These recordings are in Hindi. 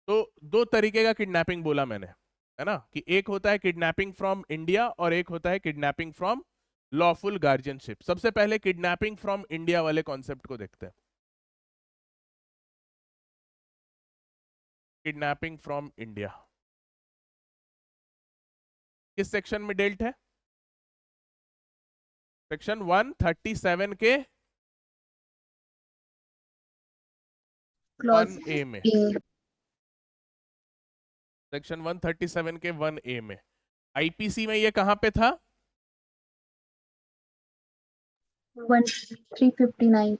तो दो तरीके का किडनैपिंग बोला मैंने, है ना, कि एक होता है किडनैपिंग फ्रॉम इंडिया और एक होता है किडनैपिंग फ्रॉम लॉफुल गार्जियनशिप। सबसे पहले किडनैपिंग फ्रॉम इंडिया वाले कॉन्सेप्ट को देखते हैं। किडनैपिंग फ्रॉम इंडिया किस सेक्शन में डेल्ट है? सेक्शन 137 के क्लॉज 1A में। ए। सेक्शन 137 के 1A में। आईपीसी में ये कहां पे था? 359।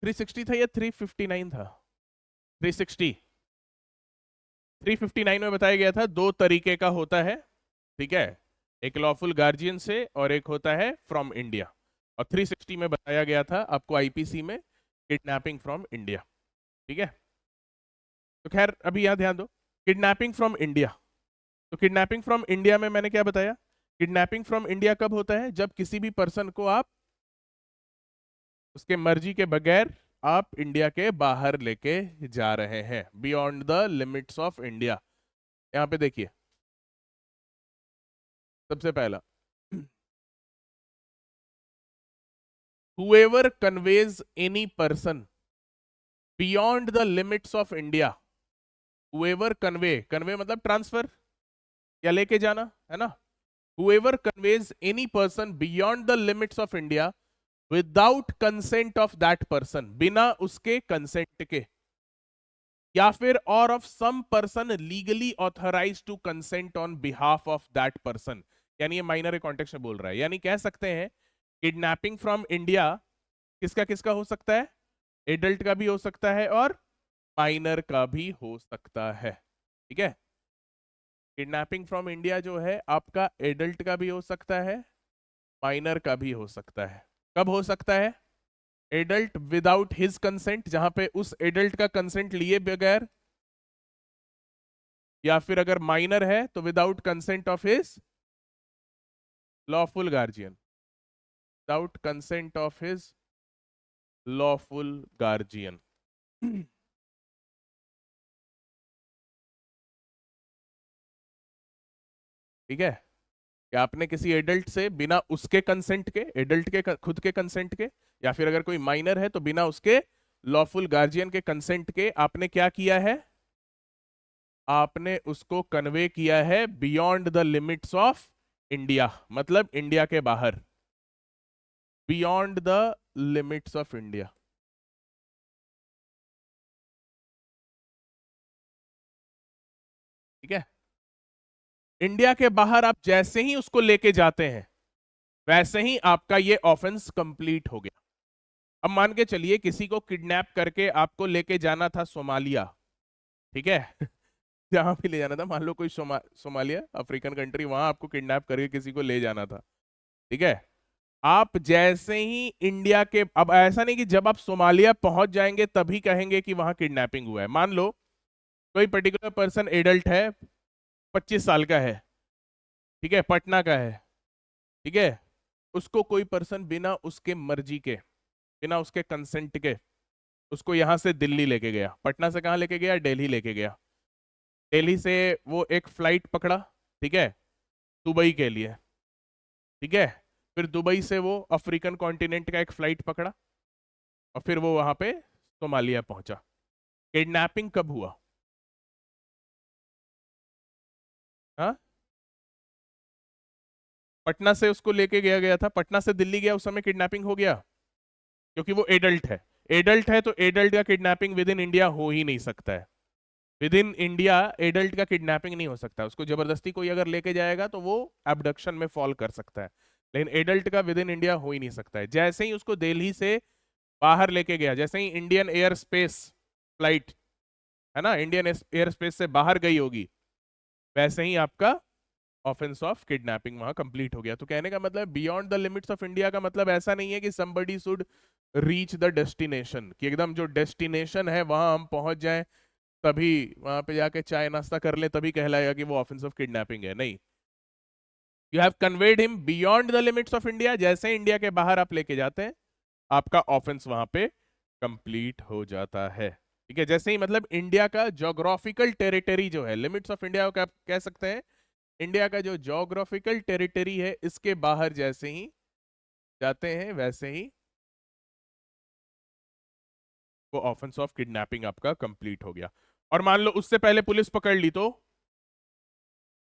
360 था या 359 था? 360। 359 में बताया गया था दो तरीके का होता है, ठीक है, एक लॉफुल गार्जियन से और एक होता है फ्रॉम इंडिया। और 360 में बताया गया था आपको आईपीसी में किडनैपिंग फ्रॉम इंडिया, ठीक है। तो खैर अभी यहां ध्यान दो, किडनैपिंग फ्रॉम इंडिया। तो किडनैपिंग फ्रॉम इंडिया में मैंने क्या बताया? किडनैपिंग फ्रॉम इंडिया कब होता है? जब किसी भी पर्सन को आप उसके मर्जी के बगैर आप इंडिया के बाहर लेके जा रहे हैं, beyond the limits of India. यहां पे देखिए, सबसे पहला, whoever conveys any person beyond the limits of India, whoever convey मतलब ट्रांसफर या लेके जाना, है ना, whoever conveys any person beyond the limits of India without consent of that person, बिना उसके कंसेंट के, या फिर or of some person legally authorised to consent on behalf of that person. यानी ये माइनर कॉन्टेक्स्ट में बोल रहा है, यानी कह सकते हैं किडनैपिंग फ्रॉम इंडिया किसका किसका हो सकता है? एडल्ट का भी हो सकता है और माइनर का भी हो सकता है, ठीक है। किडनैपिंग फ्रॉम इंडिया जो है आपका एडल्ट का भी हो सकता है, माइनर का भी हो सकता है। कब हो सकता है? एडल्ट विदाउट हिज कंसेंट, जहां पे उस एडल्ट का कंसेंट लिए बगैर, या फिर अगर माइनर है तो without consent of his lawful guardian, without consent of his lawful guardian. ठीक है, कि आपने किसी एडल्ट से बिना उसके कंसेंट के, एडल्ट के खुद के कंसेंट के, या फिर अगर कोई माइनर है तो बिना उसके लॉफुल गार्जियन के कंसेंट के आपने क्या किया है? आपने उसको कन्वे किया है beyond the limits of India, मतलब इंडिया के बाहर, beyond the limits of India, ठीक है। इंडिया के बाहर आप जैसे ही उसको लेके जाते हैं वैसे ही आपका ये ऑफेंस कंप्लीट हो गया। अब मान के चलिए किसी को किडनैप करके आपको लेके जाना था सोमालिया, ठीक है। जहां भी ले जाना था, मान लो कोई सोमालिया अफ्रीकन कंट्री, वहां आपको किडनैप करके किसी को ले जाना था, ठीक है। आप जैसे ही इंडिया के, अब ऐसा नहीं कि जब आप सोमालिया पहुंच जाएंगे तभी कहेंगे कि वहां किडनैपिंग हुआ है। मान लो कोई पर्टिकुलर पर्सन एडल्ट है, 25 साल का है, ठीक है, पटना का है, ठीक है, उसको कोई पर्सन बिना उसके मर्जी के, बिना उसके कंसेंट के उसको यहां से दिल्ली लेके गया। पटना से कहां लेके गया? दिल्ली लेके गया। दिल्ली से वो एक फ्लाइट पकड़ा, ठीक है, दुबई के लिए, ठीक है। फिर दुबई से वो अफ्रीकन कॉन्टिनेंट का एक फ्लाइट पकड़ा और फिर वो वहां पे सोमालिया पहुंचा। किडनैपिंग कब हुआ? हाँ, पटना से उसको लेके गया गया था, पटना से दिल्ली गया, उस समय किडनैपिंग हो गया, क्योंकि वो एडल्ट है। एडल्ट है तो एडल्ट का किडनैपिंग विद इन इंडिया हो ही नहीं सकता है। विद इन इंडिया एडल्ट का किडनैपिंग नहीं हो सकता, उसको जबरदस्ती कोई अगर लेके जाएगा तो वो एबडक्शन में फॉल कर सकता है, लेकिन एडल्ट का विद इन इंडिया हो ही नहीं सकता है। जैसे ही उसको दिल्ली से बाहर लेके गया, जैसे ही इंडियन एयर स्पेस फ्लाइट, है ना, इंडियन एयर स्पेस से बाहर गई होगी, वैसे ही आपका ऑफेंस ऑफ किडनैपिंग वहां कंप्लीट हो गया। तो कहने का मतलब beyond the limits of India का मतलब ऐसा नहीं है कि somebody should reach the destination, कि एकदम जो डेस्टिनेशन है वहां हम पहुंच जाएं, तभी वहां पे जाके चाय नाश्ता कर ले तभी कहलाएगा कि वो ऑफेंस ऑफ किडनैपिंग है। नहीं, you have conveyed him beyond the limits of India, जैसे इंडिया के बाहर आप लेके जाते हैं आपका ऑफेंस वहां पे कंप्लीट हो जाता है। ठीक है, जैसे ही मतलब इंडिया का ज्योग्राफिकल टेरिटरी जो है, लिमिट्स ऑफ इंडिया को आप कह सकते हैं, इंडिया का जो ज्योग्राफिकल टेरिटरी है इसके बाहर जैसे ही जाते हैं वैसे ही वो ऑफेंस ऑफ किडनैपिंग आपका कंप्लीट हो गया। और मान लो उससे पहले पुलिस पकड़ ली, तो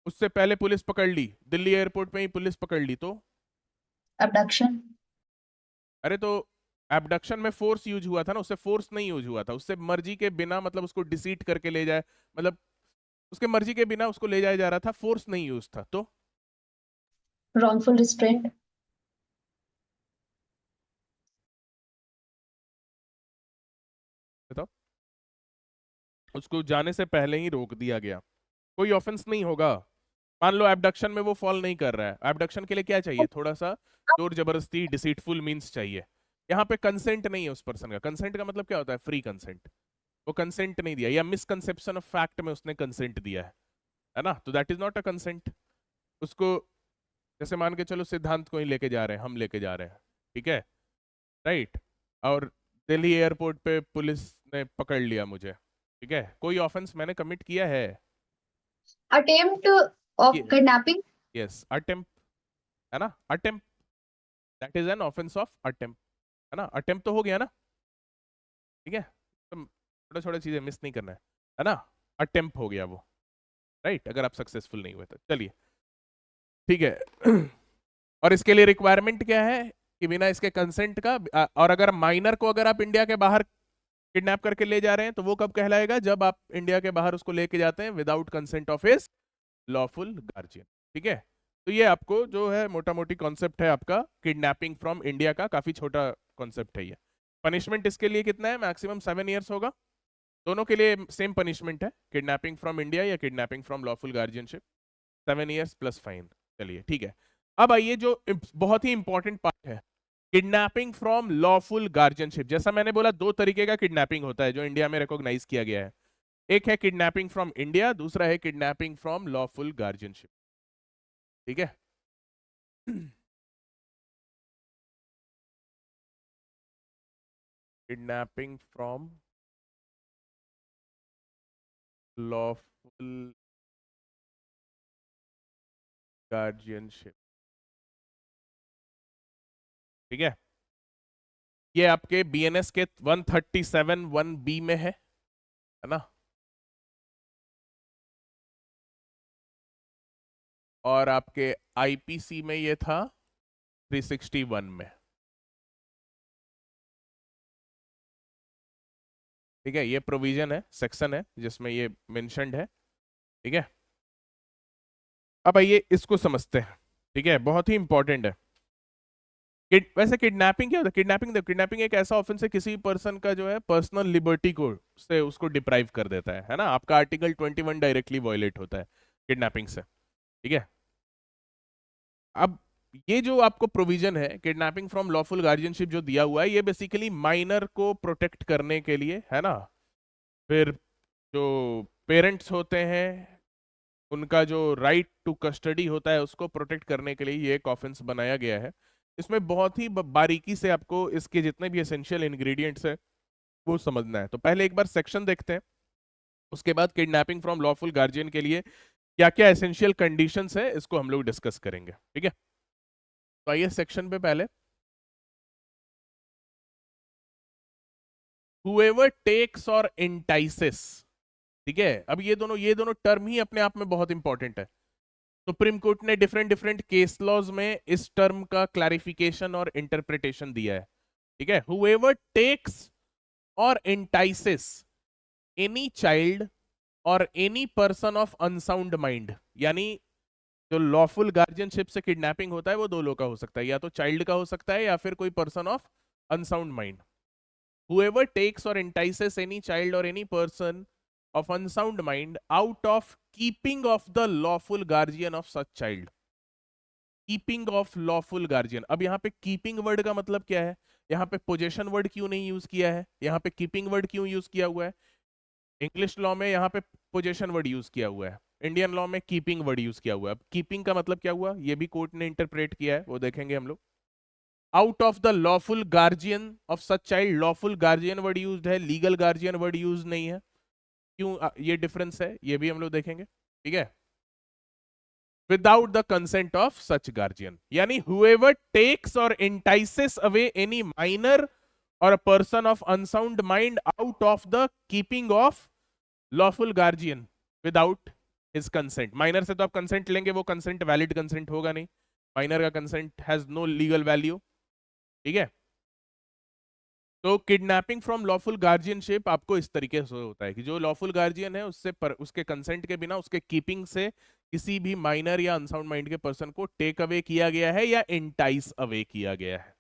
उससे पहले पुलिस पकड़ ली, दिल्ली एयरपोर्ट में ही पुलिस पकड़ ली, तो अबडक्शन। अरे तो एबडक्शन में फोर्स यूज हुआ था ना, उससे फोर्स नहीं यूज हुआ था, उससे मर्जी के बिना मतलब उसको डिसीट करके ले जाए, मतलब उसके मर्जी के बिना उसको ले जाया जा रहा था, फोर्स नहीं यूज था, तो रॉन्गफुल रिस्ट्रेंट। बताओ, उसको जाने से पहले ही रोक दिया गया, कोई ऑफेंस नहीं होगा। मान लो एबडक्शन में वो फॉल नहीं कर रहा है, एबडक्शन के लिए क्या चाहिए, थोड़ा सा जोर जबरदस्ती, डिसीटफुल मींस चाहिए। यहाँ पे कंसेंट नहीं है उस पर्सन का, कंसेंट का मतलब क्या होता है, फ्री कंसेंट, वो कंसेंट नहीं दिया, या मिसकंसेप्शन ऑफ फैक्ट में उसने कंसेंट दिया है ना, तो that is not a consent. उसको जैसे मान के चलो सिद्धांत को ही लेके जा रहे हैं, हम लेके जा रहे हैं, ठीक है, राइट, और दिल्ली एयरपोर्ट पे पुलिस ने पकड़ लिया मुझे, ठीक है, कोई ऑफेंस मैंने कमिट किया है, attempt of kidnapping. Yes attempt, है ना, attempt, that is an offence of attempt, है ना, अटेम्प्ट तो हो गया ना, ठीक है, तो छोटा छोटा चीजें मिस नहीं करना है ना, अटेम्प्ट हो गया वो, राइट, अगर आप सक्सेसफुल नहीं हुए तो चलिए, ठीक है। और इसके लिए रिक्वायरमेंट क्या है कि बिना इसके कंसेंट का, और अगर माइनर को अगर आप इंडिया के बाहर किडनैप करके ले जा रहे हैं तो वो कब कहलाएगा, जब आप इंडिया के बाहर उसको लेके जाते हैं without consent of his lawful guardian, ठीक है। तो ये आपको जो है मोटा मोटी कॉन्सेप्ट है आपका किडनैपिंग फ्रॉम इंडिया का, काफी छोटा कॉन्सेप्ट है ये। पनिशमेंट इसके लिए कितना है, मैक्सिमम 7 years होगा, दोनों के लिए सेम पनिशमेंट है, किडनैपिंग फ्रॉम इंडिया या kidnapping from lawful guardianship, 7 years plus fine. चलिए ठीक है, अब आइए जो बहुत ही इंपॉर्टेंट पार्ट है, किडनैपिंग फ्रॉम लॉफुल गार्जियनशिप। जैसा मैंने बोला, दो तरीके का किडनैपिंग होता है जो इंडिया में रिकॉग्नाइज किया गया है, एक है किडनैपिंग फ्रॉम इंडिया, दूसरा है किडनैपिंग फ्रॉम लॉफुल गार्जियनशिप, ठीक है। किडनैपिंग फ्रॉम लॉफुल गार्जियनशिप, ठीक है, ये आपके बीएनएस के 137 1B में है ना, और आपके आईपीसी में ये था 361 में, ठीक है, ये प्रोविजन है, सेक्शन है जिसमें ये मेंशन्ड है, ठीक है। अब आइए इसको समझते हैं, ठीक है, बहुत ही इंपॉर्टेंट है। वैसे किडनैपिंग क्या होता है, किडनैपिंग, देखो किडनैपिंग एक ऐसा ऑफेंस है किसी पर्सन का जो है पर्सनल लिबर्टी को से उसको डिप्राइव कर देता है ना, आपका आर्टिकल 21 डायरेक्टली वायलेट होता है किडनैपिंग से, ठीक है। अब ये जो आपको प्रोविजन है किडनैपिंग फ्रॉम लॉफुल गार्जियनशिप जो दिया हुआ है, ये बेसिकली माइनर को प्रोटेक्ट करने के लिए है ना, फिर जो पेरेंट्स होते हैं उनका जो राइट टू कस्टडी होता है उसको प्रोटेक्ट करने के लिए ये एक ऑफेंस बनाया गया है। इसमें बहुत ही बारीकी से आपको इसके जितने भी एसेंशियल इंग्रेडिएंट्स है वो समझना है। तो पहले एक बार सेक्शन देखते हैं, उसके बाद किडनैपिंग फ्रॉम लॉफुल गार्जियन के लिए क्या क्या एसेंशियल कंडीशंस है इसको हम लोग डिस्कस करेंगे, ठीक है। तो आइए सेक्शन पे पहले, whoever takes or entices, ठीक है। अब ये दोनों टर्म ही अपने आप में बहुत इंपॉर्टेंट है। सुप्रीम कोर्ट ने डिफरेंट डिफरेंट केस लॉज में इस टर्म का क्लैरिफिकेशन और इंटरप्रिटेशन दिया है, ठीक है। whoever takes or entices any child और any person of unsound mind, यानी जो लॉफुल गार्जियनशिप से किडनैपिंग होता है वो दो लोग का हो सकता है, या तो चाइल्ड का हो सकता है या फिर कोई person of unsound mind. whoever takes or entices any child or any person of unsound mind out of keeping of the lawful guardian of such child, keeping of lawful guardian. अब यहाँ पे कीपिंग वर्ड का मतलब क्या है, यहाँ पे पोजेशन वर्ड क्यों नहीं यूज किया है, यहाँ पे कीपिंग वर्ड क्यों यूज किया हुआ है, इंग्लिश लॉ में यहाँ पे पोजेशन वर्ड यूज किया हुआ है, इंडियन लॉ में कीपिंग वर्ड यूज किया हुआ है। अब कीपिंग का मतलब क्या हुआ, ये भी कोर्ट ने इंटरप्रेट किया है, वो देखेंगे हम लोग। Out of the lawful guardian of such child. Lawful guardian word used है, लीगल गार्जियन वर्ड यूज नहीं है। क्यों ये डिफरेंस है, ये भी हम लोग देखेंगे, ठीक है। Without the consent of such guardian, यानी हुएवर टेक्स और entices अवे एनी माइनर और a person of unsound mind out of the keeping of lawful guardian without his consent. Minor से तो आप कंसेंट लेंगे, वो कंसेंट वैलिड कंसेंट होगा नहीं, माइनर का consent has no legal value, ठीक है। तो किडनैपिंग फ्रॉम लॉफुल गार्जियनशिप आपको इस तरीके से होता है कि जो लॉफुल गार्जियन है उससे उसके कंसेंट के बिना, उसके कीपिंग से किसी भी माइनर या अनसाउंड माइंड के पर्सन को टेक अवे किया गया है या एंटाइस अवे किया गया है,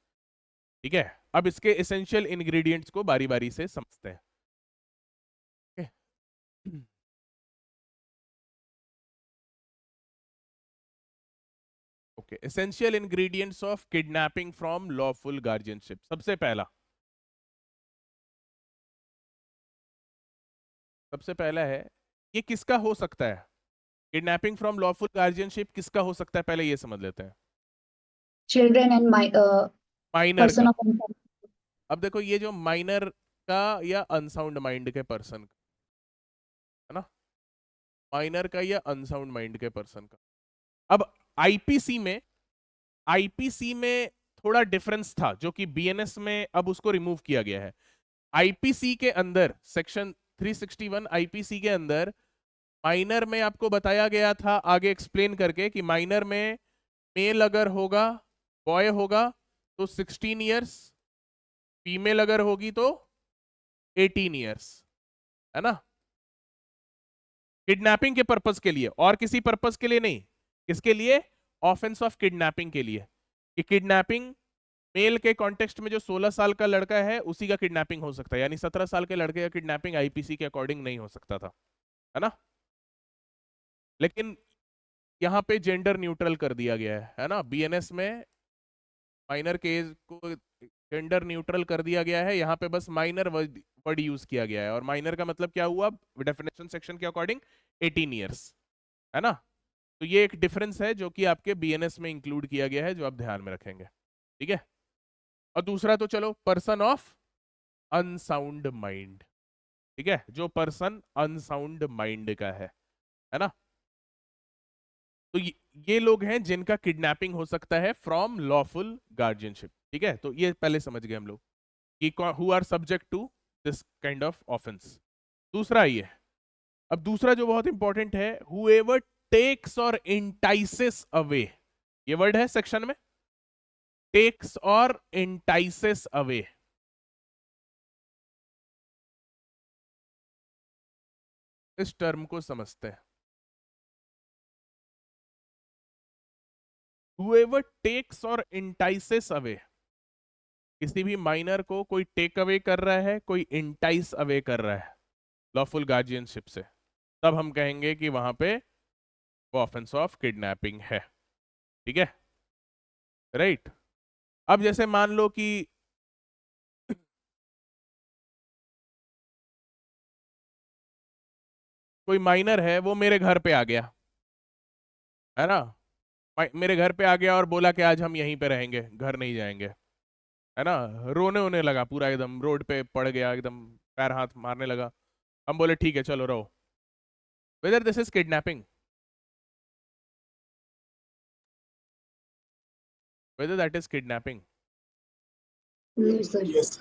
ठीक है। अब इसके एसेंशियल इंग्रेडिएंट्स को बारी बारी से समझते हैं। Okay, essential ingredients of kidnapping from lawful guardianship. सबसे पहला है, ये किसका हो सकता है? किडनैपिंग फ्रॉम लॉफुल गार्जियनशिप किसका हो सकता है, पहले ये समझ लेते हैं। children and my minor person का। of consent. अब देखो ये जो माइनर का या अनसाउंड माइंड के पर्सन का है ना, माइनर का या अनसाउंड माइंड के पर्सन का। अब आईपीसी में थोड़ा डिफरेंस था जो कि बीएनएस में अब उसको रिमूव किया गया है। आईपीसी के अंदर सेक्शन 361 आईपीसी के अंदर माइनर में आपको बताया गया था आगे एक्सप्लेन करके कि माइनर में मेल अगर होगा, बॉय होगा तो 16 इयर्स, फीमेल अगर होगी तो 18 इयर्स, है ना। किडनैपिंग के पर्पस के लिए, और किसी पर्पस के लिए नहीं। किसके लिए? ऑफेंस ऑफ किडनैपिंग के लिए। कि किडनैपिंग मेल के कॉन्टेक्स्ट में जो 16 साल का लड़का है उसी का किडनैपिंग हो सकता है, यानी 17 साल के लड़के का किडनैपिंग आईपीसी के अकॉर्डिंग नहीं हो सकता था, है ना। लेकिन यहाँ पे जेंडर न्यूट्रल कर दिया गया है ना, बीएनएस में माइनर केस को जेंडर न्यूट्रल कर दिया गया है। यहाँ पे बस माइनर वर्ड यूज किया गया है, और माइनर का मतलब क्या हुआ डेफिनेशन सेक्शन के अकॉर्डिंग 18 इयर्स, है ना। तो ये एक डिफरेंस है जो कि आपके बीएनएस में इंक्लूड किया गया है, जो आप ध्यान में रखेंगे, ठीक है। और दूसरा तो चलो पर्सन ऑफ अनसाउंड माइंड, ठीक है, जो पर्सन अनसाउंड माइंड का है ना। तो ये लोग हैं जिनका किडनैपिंग हो सकता है फ्रॉम लॉफुल गार्जियनशिप, ठीक है। तो ये पहले समझ गए हम लोग कि who are subject to this kind of offence. दूसरा ये, अब दूसरा जो बहुत इंपॉर्टेंट है, हुएवर टेक्स और इंटाइसेस अवे। ये वर्ड है सेक्शन में, टेक्स और इंटाइसेस अवे। इस टर्म को समझते हैं। हुएवर टेक्स और इंटाइसेस अवे, किसी भी माइनर को कोई टेक अवे कर रहा है, कोई इंटाइस अवे कर रहा है लॉफुल गार्जियनशिप से, तब हम कहेंगे कि वहां पे वो ऑफेंस ऑफ किडनैपिंग है, ठीक है, राइट। अब जैसे मान लो कि कोई माइनर है, वो मेरे घर पे आ गया, है ना। मेरे घर पे आ गया और बोला कि आज हम यहीं पे रहेंगे, घर नहीं जाएंगे, है ना। रोने होने लगा पूरा, एकदम रोड पे पड़ गया, एकदम पैर हाथ मारने लगा। हम बोले ठीक है चलो रहो। Whether this is kidnapping, whether that is kidnapping, No, sir. Yes.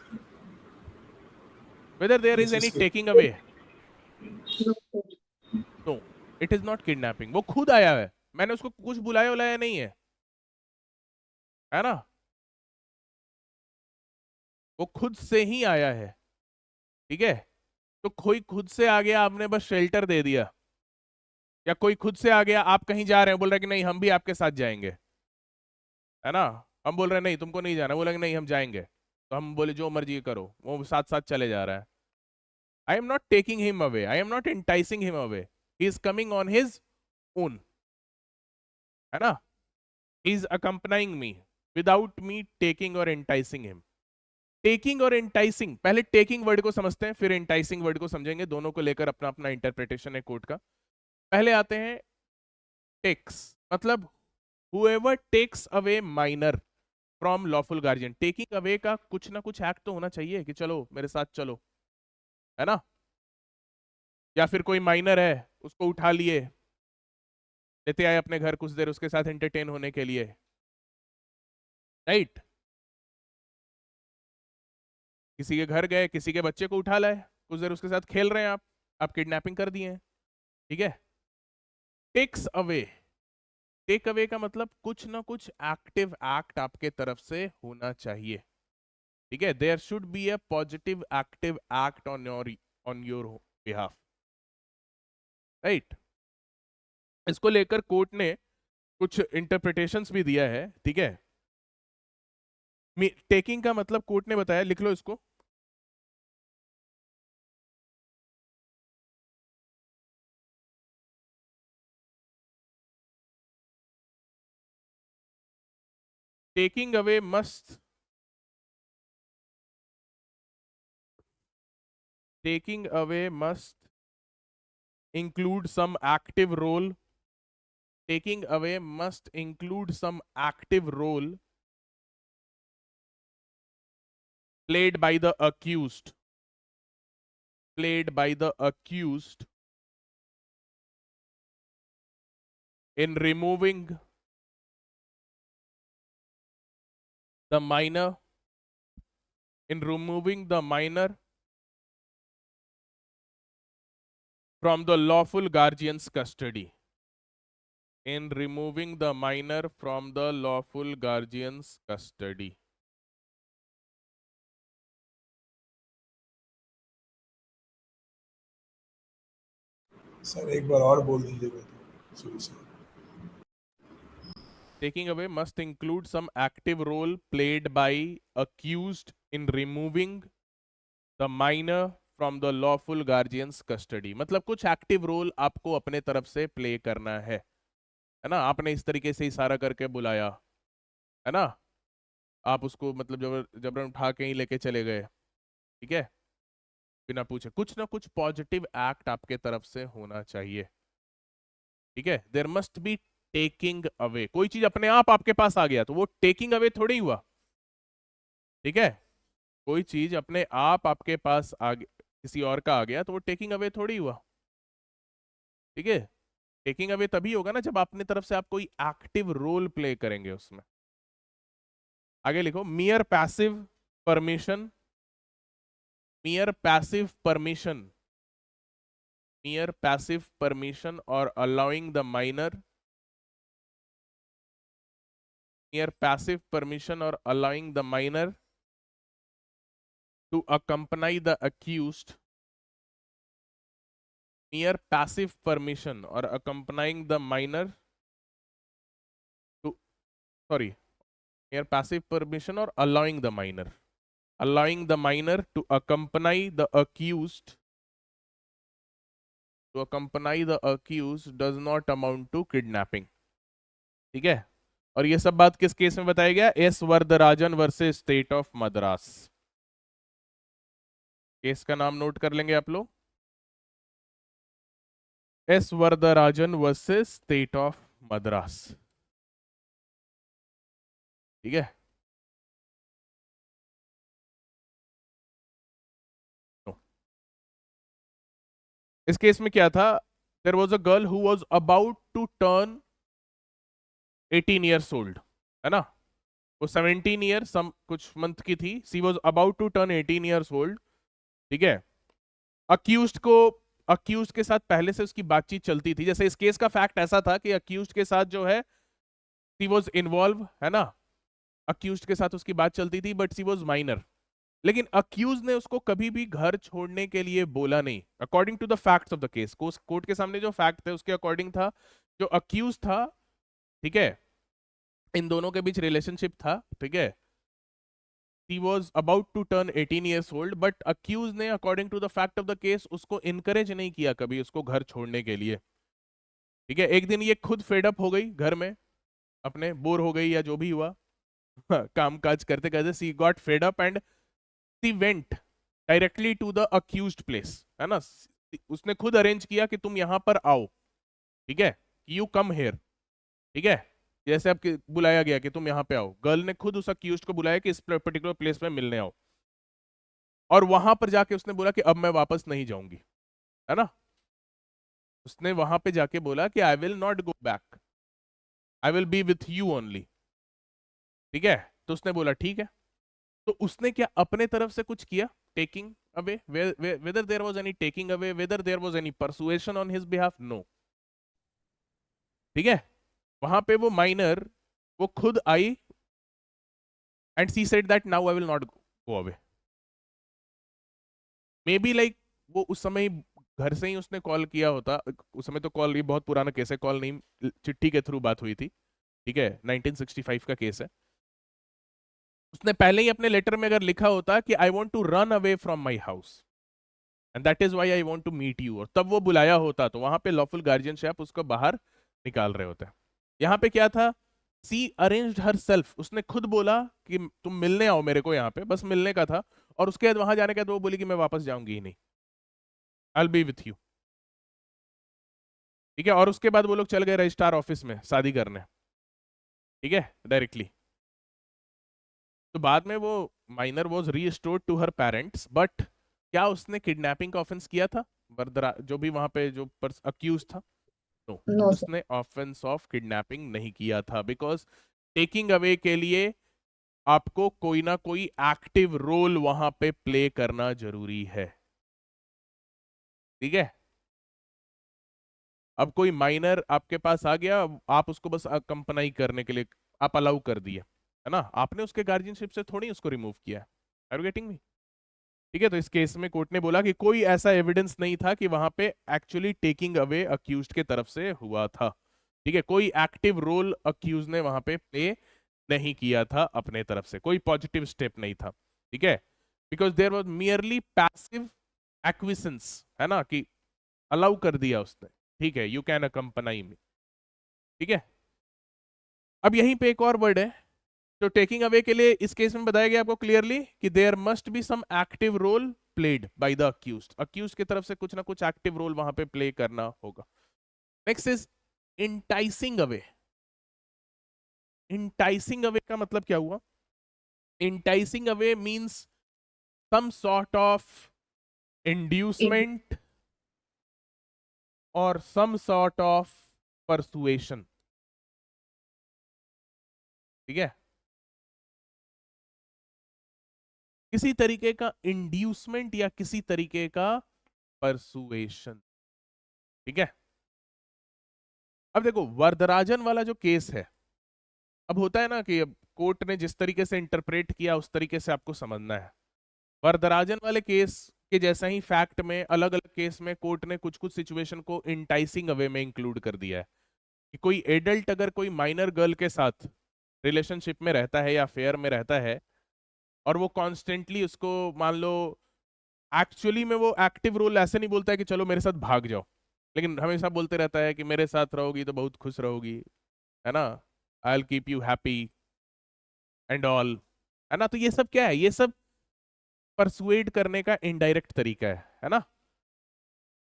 Whether there is This any is taking away, No, sir. No, it is not kidnapping. वो खुद आया है, मैंने उसको कुछ बुलाया उलाया नहीं है ना। वो खुद से ही आया है, ठीक है। तो कोई खुद से आ गया, आपने बस शेल्टर दे दिया, या कोई खुद से आ गया, आप कहीं जा रहे हैं, बोल रहे कि नहीं हम भी आपके साथ जाएंगे, है ना। हम बोल रहे हैं नहीं तुमको नहीं जाना, बोला कि नहीं हम जाएंगे, तो हम बोले जो मर्जी करो, वो साथ साथ चले जा रहा है। I am not taking him away, I am not enticing him away, he is coming on his own, है ना। He is accompanying me without me taking or enticing him. Taking or enticing, पहले टेकिंग वर्ड को समझते हैं, फिर एंटाइसिंग वर्ड को समझेंगे, दोनों को लेकर अपना अपना इंटरप्रिटेशन है कोड का। पहले आते हैं टेक्स, मतलब whoever takes away minor, from lawful guardian. Taking away का कुछ ना कुछ एक्ट तो होना चाहिए कि चलो मेरे साथ चलो, है ना। या फिर कोई माइनर है, उसको उठा लिए, लेते आए अपने घर, कुछ देर उसके साथ एंटरटेन होने के लिए, राइट। किसी के घर गए, किसी के बच्चे को उठा लाए, कुछ देर उसके साथ खेल रहे हैं आप किडनैपिंग कर दिए हैं, ठीक है। टेक्स अवे, टेक अवे का मतलब कुछ ना कुछ एक्टिव एक्ट आपके तरफ से होना चाहिए, ठीक है। There should be a positive active act on your behalf, right. इसको लेकर कोर्ट ने कुछ इंटरप्रिटेशंस भी दिया है, ठीक है। टेकिंग का मतलब कोर्ट ने बताया, लिख लो इसको। Taking away must taking away must include some active role. Taking away must include some active role played by the accused, played by the accused in removing the minor, in removing the minor from the lawful guardian's custody, in removing the minor from the lawful guardian's custody. Sir एक बार और बोल दीजिएगा तो शुरू से। Taking away must include some active role played by accused in removing the minor from the lawful guardian's custody। मतलब कुछ एक्टिव रोल आपको अपने तरफ से प्ले करना है ना। आपने इस तरीके से इशारा करके बुलाया, है ना, आप उसको मतलब जबरन उठा के ही लेके चले गए, ठीक है, बिना पूछे। कुछ ना कुछ पॉजिटिव एक्ट आपके तरफ से होना चाहिए, ठीक है। There must be taking away. कोई चीज अपने आप आपके पास आ गया तो वो टेकिंग अवे थोड़ी हुआ, ठीक है। कोई चीज अपने आप आपके पास आ किसी और का आ गया तो वो टेकिंग अवे थोड़ी हुआ, ठीक है। टेकिंग अवे तभी होगा ना जब अपनी तरफ से आप कोई एक्टिव रोल प्ले करेंगे उसमें। आगे लिखो, mere passive permission, mere passive permission, mere passive permission or allowing the minor, mere passive permission or allowing the minor to accompany the accused, mere passive permission or accompanying the minor to, sorry, mere passive permission or allowing the minor, allowing the minor to accompany the accused, to accompany the accused does not amount to kidnapping, ठीक है। और ये सब बात किस केस में बताया गया? S Varadarajan versus state of Madras. Case का नाम नोट कर लेंगे आप लोग, S Varadarajan versus state of Madras, ठीक है। इस केस में क्या था? There was a girl who was about to turn 18 years old, है ना। वो 17 ईयर सम कुछ मंथ की थी। She was about to turn 18 years old, ठीक है। अक्यूज्ड को, अक्यूज्ड के साथ पहले से उसकी बातचीत चलती थी। जैसे इस केस का फैक्ट ऐसा था कि अक्यूज्ड के साथ जो है सी वाज इन्वॉल्व, है ना। अक्यूज्ड के साथ उसकी बात चलती थी बट सी वाज माइनर। लेकिन अक्यूज ने उसको कभी भी घर छोड़ने के लिए बोला नहीं, according to the facts of the case. Court के सामने जो फैक्ट थे उसके अकॉर्डिंग था, जो अक्यूज था, ठीक है, इन दोनों के बीच रिलेशनशिप था, ठीक है। He was about to turn 18 years old but accused ने according to the fact of the case उसको इनकरेज नहीं किया कभी उसको घर छोड़ने के लिए, ठीक है। एक दिन ये खुद फेडअप हो गई, घर में अपने बोर हो गई या जो भी हुआ काम काज करते करते she got fed up and she went directly to the accused place, है ना। उसने खुद अरेंज किया कि तुम यहां पर आओ, ठीक है, यू कम हेयर, ठीक है। जैसे आपके बुलाया गया कि तुम यहाँ पे आओ, गर्ल ने खुद उस अक्यूज्ड को बुलाया कि इस पर्टिकुलर प्लेस में मिलने आओ, और वहां पर जाके उसने बोला कि अब मैं वापस नहीं जाऊंगी, है ना, उसने वहां पे जाके बोला कि आई will not go back, I will be with you only, ठीक है। तो उसने बोला ठीक है। तो उसने क्या अपने तरफ से कुछ किया taking away, whether there was any taking away, whether there was any persuasion on his behalf, no, ठीक है। वहां पे वो माइनर, वो खुद आई and she said that now I will not go away. May be like वो उस समय ही घर से ही उसने कॉल किया होता, उस समय तो कॉल, ये बहुत पुराना केस है, कॉल नहीं, चिट्ठी के थ्रू बात हुई थी, ठीक है, 1965 का केस है। उसने पहले ही अपने लेटर में अगर लिखा होता कि I want to run away from my house and that is why I want to meet you, और तब वो बुलाया होता, तो वहां पे लॉफुल गार्जियनशिप उसको बाहर निकाल रहे होते। यहाँ पे क्या था, सी अरेंज्ड हर सेल्फ, उसने खुद बोला कि तुम मिलने आओ मेरे को, यहाँ पे बस मिलने का था, और उसके बाद वहां जाने के बाद वो बोली कि मैं वापस जाऊंगी ही नहीं, I will be with you, ठीक है। और उसके बाद वो लोग चल गए रजिस्ट्रार ऑफिस में शादी करने, ठीक है, डायरेक्टली। तो बाद में वो minor was restored to her parents, but क्या उसने किडनैपिंग का ऑफेंस किया था, बरदरा जो भी वहां पे जो अक्यूज था, नो, No, sir. उसने ऑफेंस ऑफ किडनैपिंग नहीं किया था, बिकॉज टेकिंग अवे के लिए आपको कोई ना कोई एक्टिव रोल वहां पे प्ले करना जरूरी है, ठीक है। अब कोई माइनर आपके पास आ गया, आप उसको बस अकम्पनाई करने के लिए आप अलाउ कर दिए, है ना, आपने उसके गार्जियनशिप से थोड़ी उसको रिमूव किया, आर यू गेटिंग मी, ठीक है। तो इस केस में कोर्ट ने बोला कि कोई ऐसा एविडेंस नहीं था कि वहां पे एक्चुअली टेकिंग अवे अक्यूज्ड के तरफ से हुआ था, ठीक है, कोई एक्टिव रोल अक्यूज ने वहां पे प्ले नहीं किया था, अपने तरफ से कोई पॉजिटिव स्टेप नहीं था, ठीक है, because there was merely passive acquiescence, है ना, कि अलाउ कर दिया उसने, ठीक है, यू कैन अकम्पनाई मी, ठीक है। अब यहीं पे एक और वर्ड है, तो टेकिंग अवे के लिए इस केस में बताया गया आपको क्लियरली कि there must be some active role played by the accused, accused की तरफ से कुछ ना कुछ एक्टिव रोल वहां पे प्ले करना होगा। Next is enticing away. Enticing away का मतलब क्या हुआ, enticing away means some sort of inducement और सम सॉर्ट ऑफ परसुएशन, ठीक है, किसी तरीके का इंड्यूसमेंट या किसी तरीके का परसुएशन, ठीक है। अब देखो वरदराजन वाला जो केस है, अब होता है ना कि अब कोर्ट ने जिस तरीके से इंटरप्रेट किया उस तरीके से आपको समझना है। वरदराजन वाले केस के जैसा ही फैक्ट में अलग अलग केस में कोर्ट ने कुछ कुछ सिचुएशन को इंटाइसिंग अवे में इंक्लूड कर दिया है, कि कोई एडल्ट अगर कोई माइनर गर्ल के साथ रिलेशनशिप में रहता है या अफेयर में रहता है, और वो कॉन्स्टेंटली उसको, मान लो एक्चुअली में वो एक्टिव रोल ऐसे नहीं बोलता है कि चलो मेरे साथ भाग जाओ, लेकिन हमेशा बोलते रहता है कि मेरे साथ रहोगी तो बहुत खुश रहोगी, है ना, I will keep you happy and all, है ना। तो ये सब क्या है, ये सब परसुएड करने का इनडायरेक्ट तरीका है ना।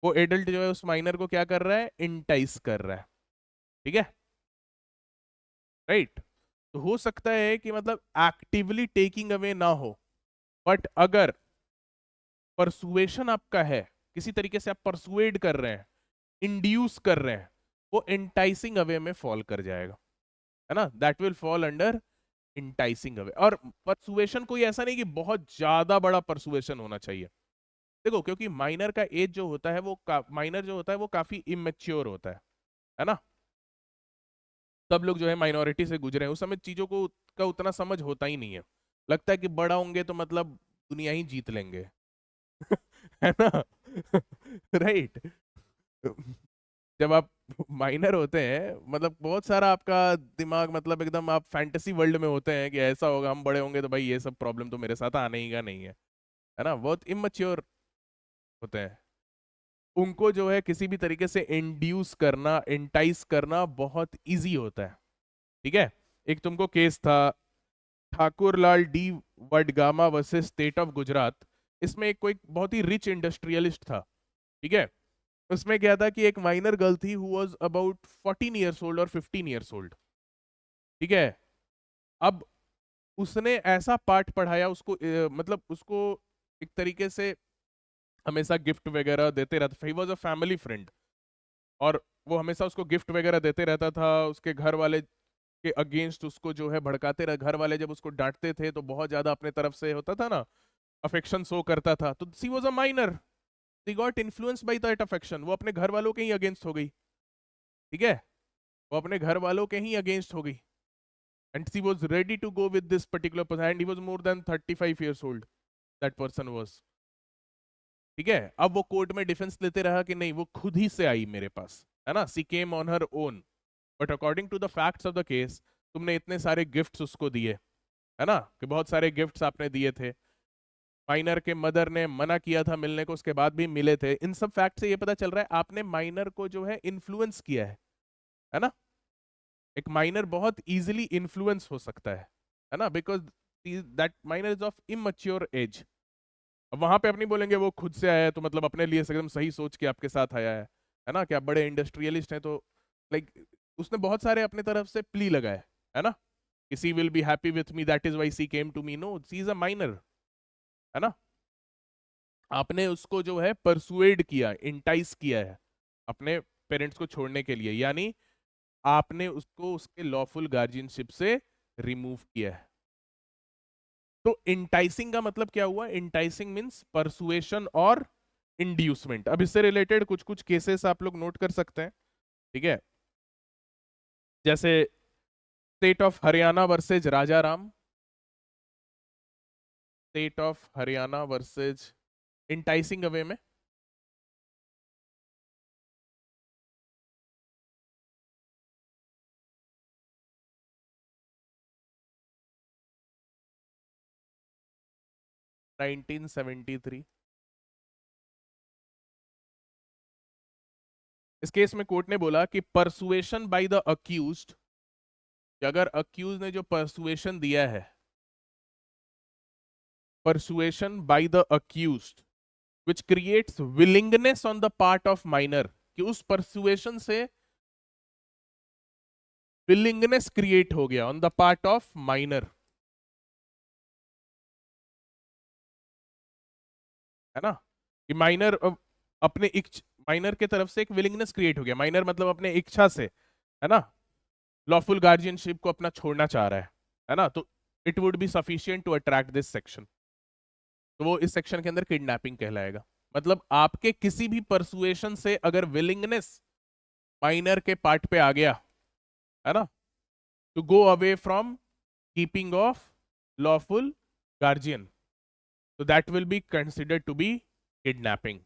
वो एडल्ट जो है उस माइनर को क्या कर रहा है, इंटाइस कर रहा है, ठीक है, राइट। तो हो सकता है कि मतलब एक्टिवली टेकिंग अवे ना हो, बट अगर परसुएशन आपका है, किसी तरीके से आप परसुएड कर रहे हैं, इंड्यूस कर रहे हैं, वो इंटाइसिंग अवे में फॉल कर जाएगा, है ना, that will fall under enticing away. और परसुएशन कोई ऐसा नहीं कि बहुत ज्यादा बड़ा परसुएशन होना चाहिए, देखो क्योंकि माइनर का एज जो होता है वो माइनर जो होता है वो काफी इमेच्योर होता है ना। सब लोग जो है माइनॉरिटी से गुजरे हैं, उस समय चीजों को का उतना समझ होता ही नहीं है, लगता है कि बड़ा होंगे तो मतलब दुनिया ही जीत लेंगे है ना राइट। जब आप माइनर होते हैं मतलब बहुत सारा आपका दिमाग मतलब एकदम आप फैंटेसी वर्ल्ड में होते हैं कि ऐसा होगा, हम बड़े होंगे तो भाई ये सब प्रॉब्लम तो मेरे साथ आने ही का नहीं है ना, बहुत इमेच्योर होते हैं। उनको जो है किसी भी तरीके से इंड्यूस करना, इंटाइस करना बहुत इजी होता है, ठीक है। एक तुमको केस था Thakur Lal D Vadgama versus state of Gujarat, इसमें एक कोई बहुत ही रिच इंडस्ट्रियलिस्ट था, ठीक है। उसमें क्या था कि एक माइनर गर्ल थी who was about 14 years old और 15 इयर्स ओल्ड, ठीक है। अब उसने ऐसा पाठ पढ़ाया उसको, मतलब उसको एक तरीके से हमेशा गिफ्ट वगैरह देते रहता। He was a family friend, और वो हमेशा उसको गिफ्ट वगैरह देते रहता था। उसके घर वाले के अगेंस्ट उसको जो है भड़काते रहे। घर वाले जब उसको डांटते थे तो बहुत ज्यादा अपने तरफ से होता था ना, अफेक्शन शो करता था। तो she was a minor, she got influence by that affection. वो अपने घर वालों के ही अगेंस्ट हो गई, ठीक है, वो अपने घर वालों के ही अगेंस्ट हो गई। And she was ready to go with this particular person, and he was more than 35 years old, that person was. ठीक है। अब वो कोर्ट में डिफेंस लेते रहा कि नहीं वो खुद ही से आई मेरे पास, है ना, she came on her own. But according to the facts of the case, तुमने इतने सारे गिफ्ट्स उसको दिए, है ना, कि बहुत सारे गिफ्ट्स आपने दिए थे। माइनर के मदर ने मना किया था मिलने को, उसके बाद भी मिले थे। इन सब फैक्ट से ये पता चल रहा है आपने माइनर को जो है इन्फ्लुएंस किया है ना। एक माइनर बहुत इजीली इन्फ्लुएंस हो सकता है ना, because that minor is of immature age. अब वहां पे अपनी बोलेंगे वो खुद से आया है तो मतलब अपने लिए एकदम सही सोच के आपके साथ आया है ना, कि आप बड़े इंडस्ट्रियलिस्ट हैं तो लाइक उसने बहुत सारे अपने तरफ से प्ली लगाए, है ना, कि she will be happy with me, that is why she came to me. No, she is a minor, है ना। आपने उसको जो है परसुएड किया, इंटाइस किया है अपने पेरेंट्स को छोड़ने के लिए, यानी आपने उसको उसके लॉफुल गार्जियनशिप से रिमूव किया है। तो इंटाइसिंग का मतलब क्या हुआ? इंटाइसिंग मीन्स परसुएशन और इंड्यूसमेंट। अब इससे रिलेटेड कुछ कुछ केसेस आप लोग नोट कर सकते हैं, ठीक है। जैसे state of Haryana versus Raja Ram, state of Haryana versus enticing away में। नाइनटीन 1973। इस केस में कोर्ट ने बोला कि परसुएशन बाय द अक्यूज्ड, कि अगर अक्यूज ने जो परसुएशन दिया है, persuasion bye the accused which creates willingness on the part of minor, कि उस परसुएशन से विलिंगनेस क्रिएट हो गया on the part of minor, है ना, कि माइनर अपने माइनर के तरफ से एक विलिंगनेस क्रिएट हो गया। माइनर मतलब अपने इच्छा से, है ना, लॉफुल गार्जियनशिप को अपना छोड़ना चाह रहा है ना। तो it would be sufficient to attract this section. तो वो इस सेक्शन के अंदर किडनैपिंग कहलाएगा। मतलब आपके किसी भी परसुएशन से अगर विलिंगनेस माइनर के पार्ट पे आ गया, है ना, to go away from keeping of lawful guardian, so that will be considered to be kidnapping.